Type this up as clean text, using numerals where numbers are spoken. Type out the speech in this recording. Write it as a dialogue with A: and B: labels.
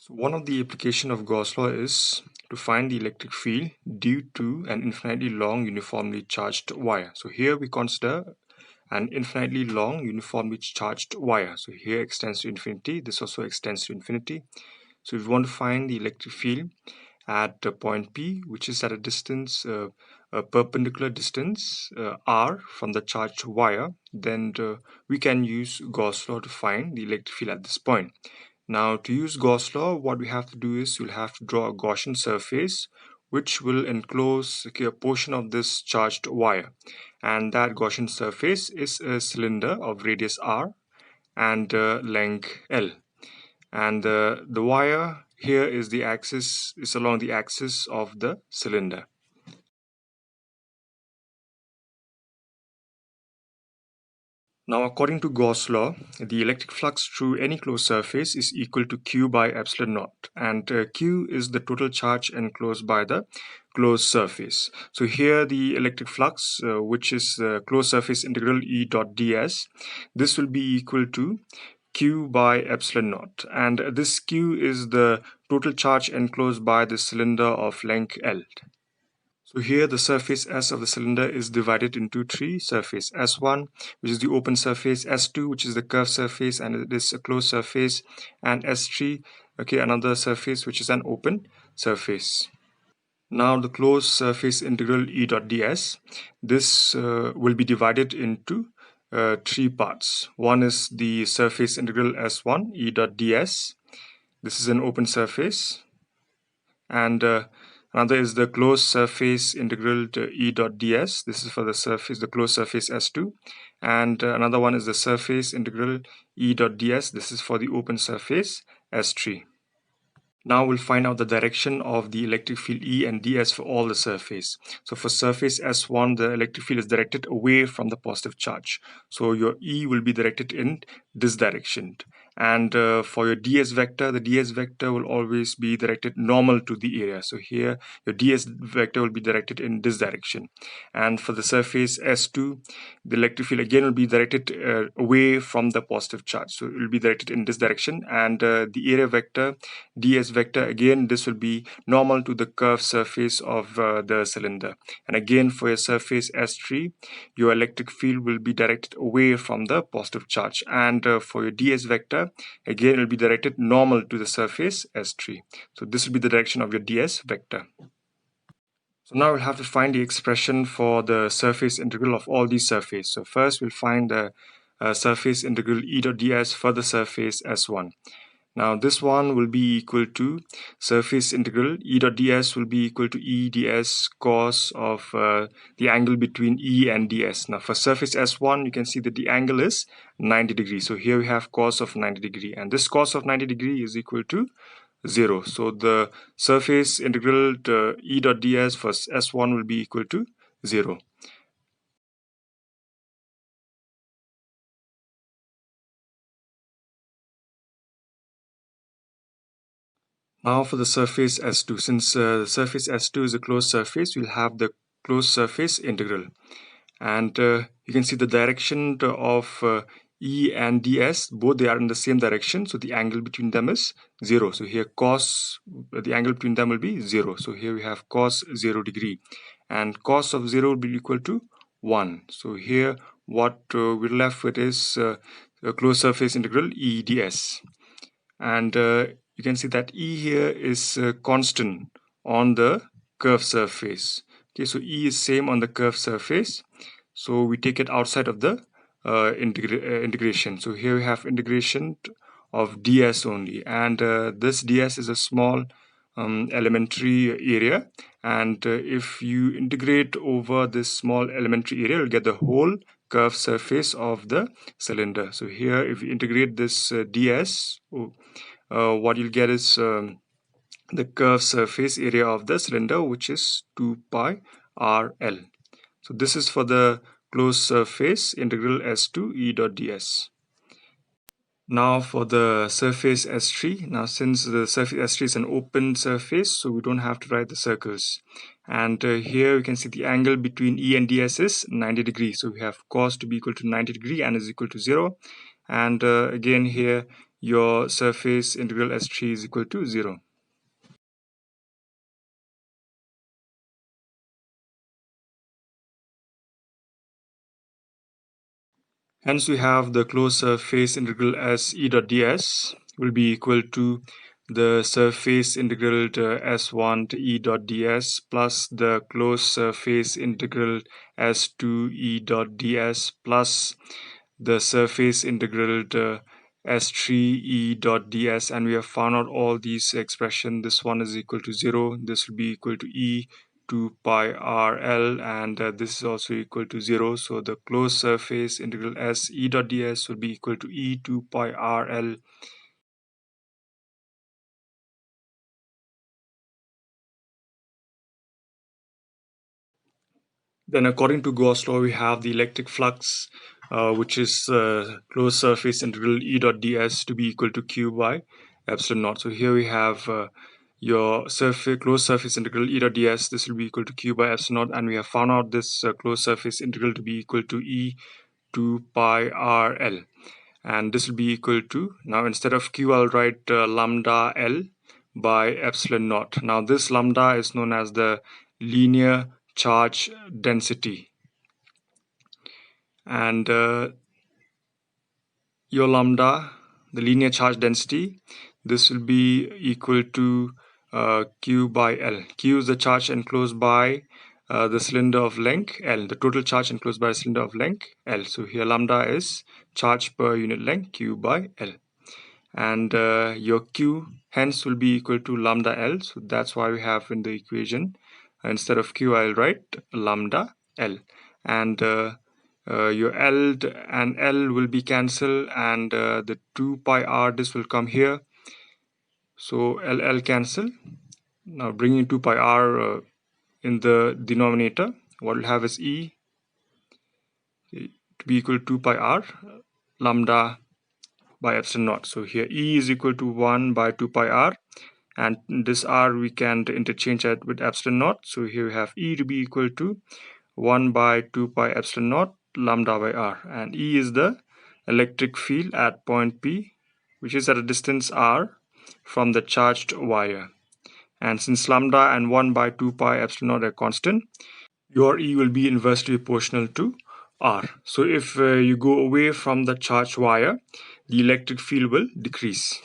A: So one of the application of Gauss law is to find the electric field due to an infinitely long uniformly charged wire. So here we consider an infinitely long uniformly charged wire. So here extends to infinity, this also extends to infinity. So if we want to find the electric field at point P, which is at a distance, a perpendicular distance r from the charged wire, then we can use Gauss law to find the electric field at this point. Now, to use Gauss law, what we have to do is we'll have to draw a Gaussian surface which will enclose a portion of this charged wire. And that Gaussian surface is a cylinder of radius r and length L. And the wire here is along the axis of the cylinder. Now, according to Gauss law, the electric flux through any closed surface is equal to Q by epsilon naught, and Q is the total charge enclosed by the closed surface. So here the electric flux, which is closed surface integral E dot ds, this will be equal to Q by epsilon naught, and this Q is the total charge enclosed by the cylinder of length L. So here the surface S of the cylinder is divided into three surfaces. S1, which is the open surface, S2, which is the curved surface and it is a closed surface, and S3, okay, another surface which is an open surface. Now the closed surface integral E dot ds, this will be divided into three parts. One is the surface integral S1 E dot ds. This is an open surface, and another is the closed surface integral to E dot ds. This is for the closed surface S2, and another one is the surface integral E dot ds. This is for the open surface S3. Now we'll find out the direction of the electric field E and ds for all the surface. So for surface S1, the electric field is directed away from the positive charge. So your E will be directed in this direction. And for your ds vector, the ds vector will always be directed normal to the area. So here your ds vector will be directed in this direction. And for the surface S2, the electric field again will be directed away from the positive charge. So it will be directed in this direction. And the area vector, ds vector, again this will be normal to the curved surface of the cylinder. And again for your surface S3, your electric field will be directed away from the positive charge. And for your ds vector, again it will be directed normal to the surface S3. So this will be the direction of your ds vector. So now we'll have to find the expression for the surface integral of all these surfaces. So first we'll find the surface integral E dot ds for the surface S1. Now this one will be equal to surface integral E dot ds will be equal to E ds cos of the angle between E and ds. Now for surface S1, you can see that the angle is 90 degrees. So here we have cos of 90 degree, and this cos of 90 degree is equal to 0. So the surface integral to E dot ds for S1 will be equal to 0. Now for the surface S2, since the surface S2 is a closed surface, we'll have the closed surface integral. And you can see the direction of E and ds, both they are in the same direction, so the angle between them is 0. So here cos, the angle between them will be 0. So here we have cos 0 degree, and cos of 0 will be equal to 1. So here what we're left with is a closed surface integral E ds. And you can see that E here is constant on the curved surface. Okay, so E is same on the curved surface. So we take it outside of the integration. So here we have integration of ds only, and this ds is a small elementary area, and if you integrate over this small elementary area, you'll get the whole curved surface of the cylinder. So here if you integrate this ds, what you'll get is the curved surface area of the cylinder, which is 2 pi rl. So this is for the closed surface integral S2 E dot ds. Now for the surface S3. Now since the surface S3 is an open surface, so we don't have to write the circles. And here we can see the angle between E and ds is 90 degrees. So we have cos to be equal to 90 degree and is equal to 0. And again here your surface integral S3 is equal to 0. Hence, we have the closed surface integral as E dot ds will be equal to the surface integral to S1 to E dot ds plus the closed surface integral S2 E dot ds plus the surface integral to S3 E dot ds, and we have found out all these expressions. This one is equal to 0, this will be equal to E 2 pi rl, and this is also equal to 0. So the closed surface integral S E dot ds will be equal to E 2 pi rl. Then according to Gauss law, we have the electric flux, which is closed surface integral E dot ds to be equal to Q by epsilon naught. So here we have your closed surface integral E dot ds. This will be equal to Q by epsilon naught, and we have found out this closed surface integral to be equal to E 2 pi rl. And this will be equal to, now instead of Q, I'll write lambda L by epsilon naught. Now this lambda is known as the linear charge density, and your lambda, the linear charge density, this will be equal to Q by L. Q is the charge enclosed by the cylinder of length L, the total charge enclosed by a cylinder of length L. So here lambda is charge per unit length, Q by L. And your Q hence will be equal to lambda L. So that's why we have in the equation, instead of Q, I'll write lambda L. And your L and L will be cancelled, and the 2 pi r, this will come here. So L cancel. Now bringing 2 pi r in the denominator, what we'll have is E to be equal to 2 pi r lambda by epsilon naught. So here E is equal to 1 by 2 pi r, and this r we can interchange it with epsilon naught. So here we have E to be equal to 1 by 2 pi epsilon naught lambda by r, and E is the electric field at point P, which is at a distance r from the charged wire. And since lambda and 1 by 2 pi epsilon naught are constant, your E will be inversely proportional to R. So if you go away from the charged wire, the electric field will decrease.